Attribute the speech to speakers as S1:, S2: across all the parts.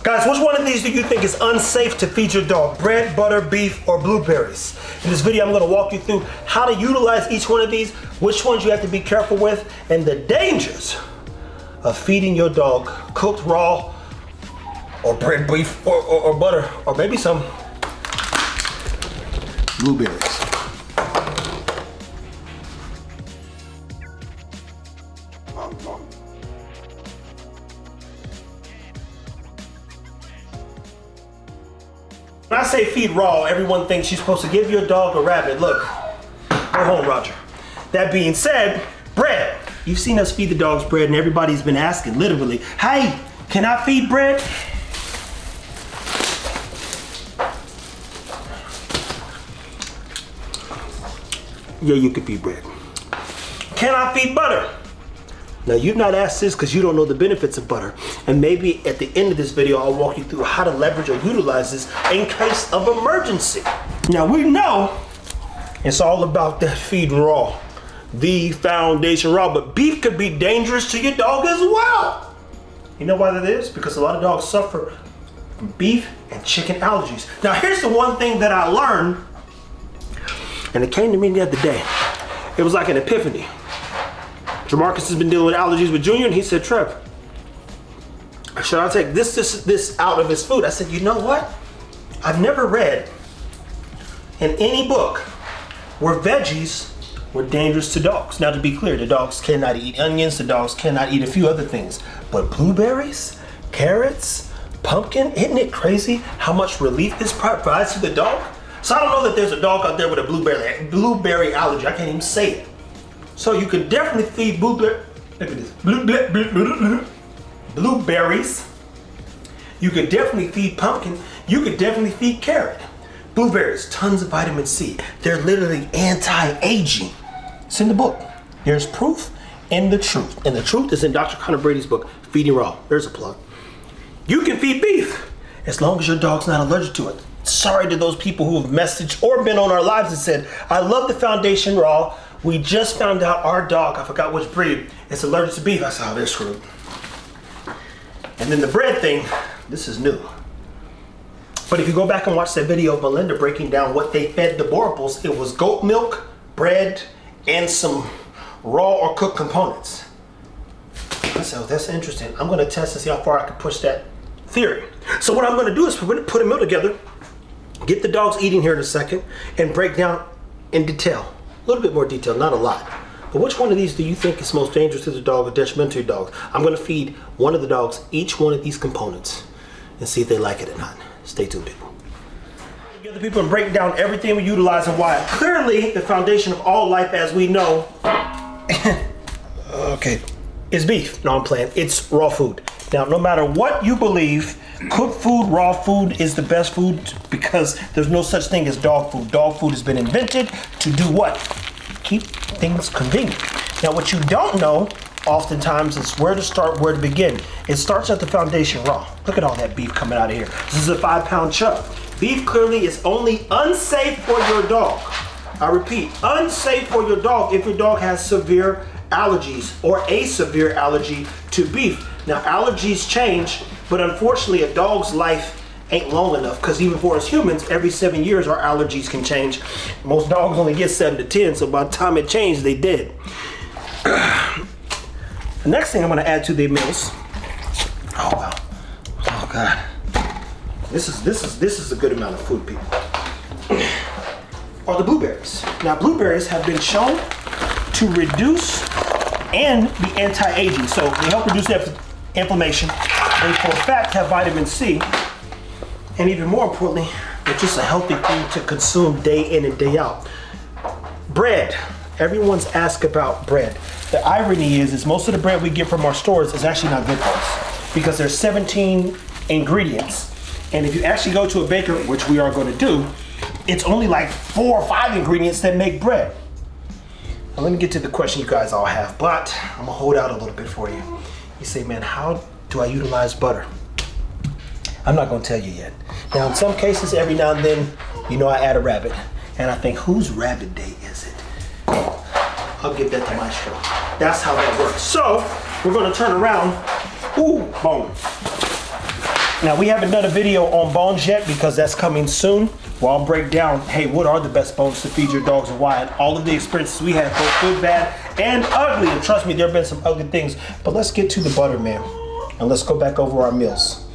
S1: Guys, which one of these do you think is unsafe to feed your dog? Bread, butter, beef, or blueberries? In this video, I'm gonna walk you through how to utilize each one of these, which ones you have to be careful with, and the dangers of feeding your dog cooked raw, or bread, beef, or butter, or maybe some blueberries. When I say feed raw, everyone thinks you're supposed to give your dog a rabbit. Look, go home, Roger. That being said, bread. You've seen us feed the dogs bread, and everybody's been asking, literally, hey, can I feed bread? Yeah, you can feed bread. Can I feed butter? Now, you've not asked this because you don't know the benefits of butter. And maybe at the end of this video, I'll walk you through how to leverage or utilize this in case of emergency. Now, we know it's all about that feed raw, the foundation raw, but beef could be dangerous to your dog as well. You know why that is? Because a lot of dogs suffer from beef and chicken allergies. Now, here's the one thing that I learned, and it came to me the other day. It was like an epiphany. Jamarcus has been dealing with allergies with Junior, and he said, Trev, should I take this out of his food? I said, you know what? I've never read in any book where veggies were dangerous to dogs. Now, to be clear, the dogs cannot eat onions, the dogs cannot eat a few other things, but blueberries, carrots, pumpkin, isn't it crazy how much relief this provides to the dog? So I don't know that there's a dog out there with a blueberry allergy. I can't even say it. So you could definitely feed blueberries. You could definitely feed pumpkin. You could definitely feed carrot. Blueberries, tons of vitamin C. They're literally anti-aging. It's in the book. There's proof and the truth. And the truth is in Dr. Conor Brady's book, Feeding Raw. There's a plug. You can feed beef as long as your dog's not allergic to it. Sorry to those people who have messaged or been on our lives and said, I love the foundation raw. We just found out our dog, I forgot which breed, is allergic to beef. I said, oh, they're screwed. And then the bread thing, this is new. But if you go back and watch that video of Melinda breaking down what they fed the Borables, it was goat milk, bread, and some raw or cooked components. I said, oh, that's interesting. I'm gonna test and see how far I can push that theory. So what I'm gonna do is we're gonna put a meal together, get the dogs eating here in a second, and break down in detail. A little bit more detail, not a lot. But which one of these do you think is most dangerous to the dog or detrimental to your dog? I'm gonna feed one of the dogs each one of these components and see if they like it or not. Stay tuned, people. Together, people, and break down everything we utilize and why. Clearly, the foundation of all life, as we know, okay, is beef. No, I'm playing. It's raw food. Now, no matter what you believe, cooked food, raw food is the best food because there's no such thing as dog food. Dog food has been invented to do what? Keep things convenient. Now, what you don't know oftentimes is where to start, where to begin. It starts at the foundation raw. Look at all that beef coming out of here. This is a 5-pound chub. Beef clearly is only unsafe for your dog. I repeat, unsafe for your dog if your dog has severe allergies or a severe allergy to beef. Now, allergies change, but unfortunately a dog's life ain't long enough because even for us humans, every 7 years our allergies can change. Most dogs only get 7 to 10, so by the time it changed, they did. The next thing I'm gonna add to the meals, oh wow, oh God. This is a good amount of food, people. Are the blueberries. Now, blueberries have been shown to reduce and be anti-aging. So they help reduce inflammation. They for a fact have vitamin C. And even more importantly, they're just a healthy thing to consume day in and day out. Bread. Everyone's asked about bread. The irony is most of the bread we get from our stores is actually not good for us because there's 17 ingredients. And if you actually go to a baker, which we are going to do, it's only like 4 or 5 ingredients that make bread. Now let me get to the question you guys all have, but I'm gonna hold out a little bit for you. You say, man, how do I utilize butter? I'm not gonna tell you yet. Now in some cases, every now and then, you know, I add a rabbit. And I think, whose rabbit day is it? I'll give that to Maestro. That's how that works. So, we're gonna turn around. Ooh, boom. Now, we haven't done a video on bones yet because that's coming soon, where I'll break down, hey, what are the best bones to feed your dogs and why, and all of the experiences we have, both good, bad, and ugly. And trust me, there have been some ugly things. But let's get to the butter, man, and let's go back over our meals.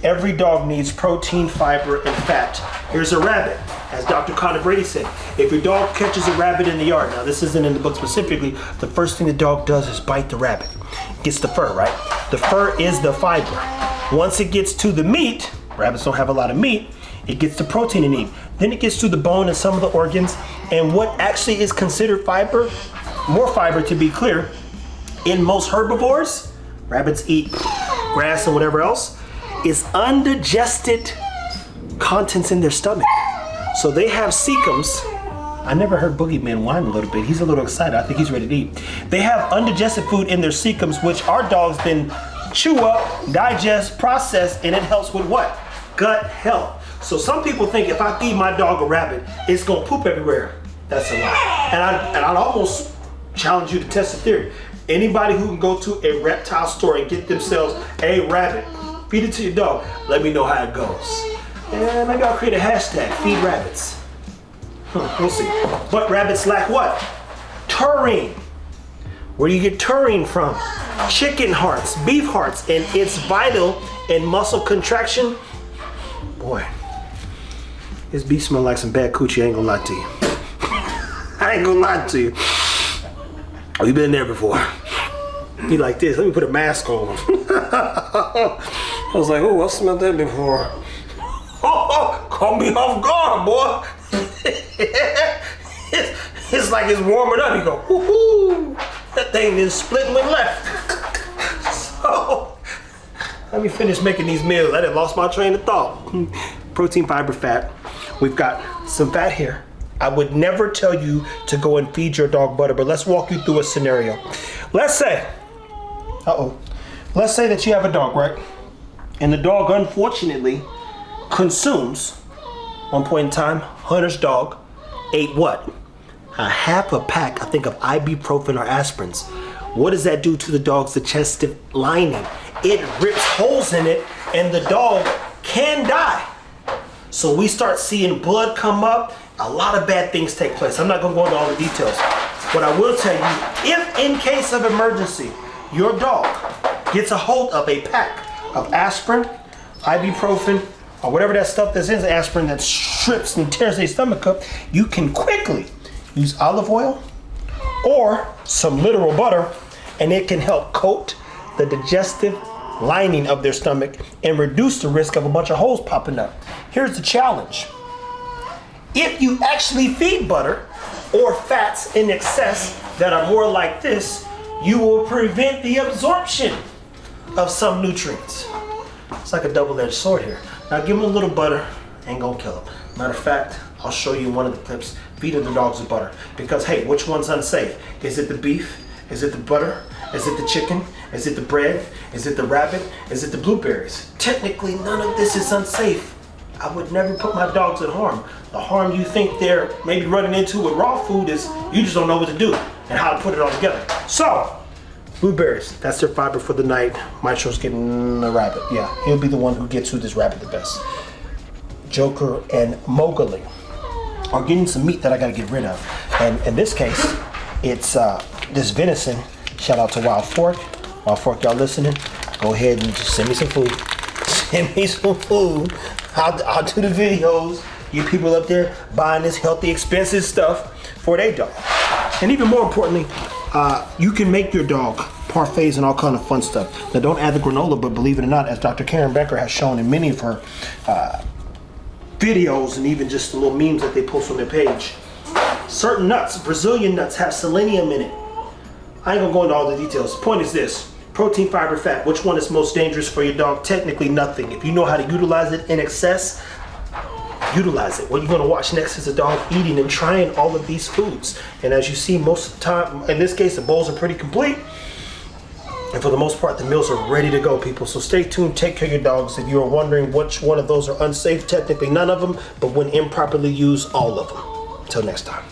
S1: Every dog needs protein, fiber, and fat. Here's a rabbit. As Dr. Conor Brady said, if your dog catches a rabbit in the yard, now this isn't in the book specifically, the first thing the dog does is bite the rabbit. Gets the fur, right? The fur is the fiber. Once it gets to the meat, rabbits don't have a lot of meat, it gets the protein it needs. Then it gets to the bone and some of the organs. And what actually is considered fiber, more fiber to be clear, in most herbivores, rabbits eat grass and whatever else, is undigested contents in their stomach. So they have cecums. I never heard Boogeyman whine a little bit. He's a little excited. I think he's ready to eat. They have undigested food in their cecums, which our dogs then chew up, digest, process, and it helps with what? Gut health. So some people think if I feed my dog a rabbit, it's gonna poop everywhere. That's a lie. And I'd almost challenge you to test the theory. Anybody who can go to a reptile store and get themselves a rabbit, feed it to your dog, let me know how it goes. And maybe I'll create a hashtag, feed rabbits. We'll see. But rabbits lack what? Taurine. Where do you get taurine from? Chicken hearts, beef hearts, and it's vital in muscle contraction. Boy, this beef smell like some bad coochie, I ain't gonna lie to you. I ain't gonna lie to you. Oh, you been there before. Be like this, let me put a mask on. I was like, oh, I smelled that before. Oh, caught me off guard, boy. It's like it's warming up. You go, woohoo! That thing is split and went left. So, let me finish making these meals. I done lost my train of thought. Protein, fiber, fat. We've got some fat here. I would never tell you to go and feed your dog butter, but let's walk you through a scenario. Let's say that you have a dog, right? And the dog, unfortunately, consumes, one point in time, Hunter's dog ate what? A half a pack, I think, of ibuprofen or aspirins. What does that do to the dog's digestive lining? It rips holes in it and the dog can die. So we start seeing blood come up, a lot of bad things take place. I'm not gonna go into all the details. What I will tell you, if in case of emergency, your dog gets a hold of a pack of aspirin, ibuprofen, or whatever that stuff that's in the aspirin that strips and tears their stomach up, you can quickly use olive oil or some literal butter, and it can help coat the digestive lining of their stomach and reduce the risk of a bunch of holes popping up. Here's the challenge. If you actually feed butter or fats in excess that are more like this, you will prevent the absorption of some nutrients. It's like a double-edged sword here. Now give them a little butter, ain't gonna kill them. Matter of fact, I'll show you in one of the clips, feeding the dogs with butter. Because hey, which one's unsafe? Is it the beef? Is it the butter? Is it the chicken? Is it the bread? Is it the rabbit? Is it the blueberries? Technically, none of this is unsafe. I would never put my dogs at harm. The harm you think they're maybe running into with raw food is you just don't know what to do and how to put it all together. So, blueberries, that's their fiber for the night. Maestro's getting a rabbit. Yeah, he'll be the one who gets to this rabbit the best. Joker and Mowgli are getting some meat that I gotta get rid of. And in this case, it's this venison. Shout out to Wild Fork. Wild Fork, y'all listening? Go ahead and just send me some food. Send me some food. I'll do the videos. You people up there buying this healthy, expensive stuff for their dog. And even more importantly, you can make your dog parfaits and all kind of fun stuff. Now don't add the granola, but believe it or not, as Dr. Karen Becker has shown in many of her videos and even just the little memes that they post on their page, certain nuts, Brazilian nuts, have selenium in it. I ain't gonna go into all the details. The point is this: protein, fiber, fat. Which one is most dangerous for your dog? Technically nothing. If you know how to utilize it in excess, utilize it. What you're gonna watch next is a dog eating and trying all of these foods. And as you see, most of the time, in this case, the bowls are pretty complete. And for the most part, the meals are ready to go, people. So stay tuned, take care of your dogs. If you are wondering which one of those are unsafe, technically none of them, but when improperly used, all of them. Until next time.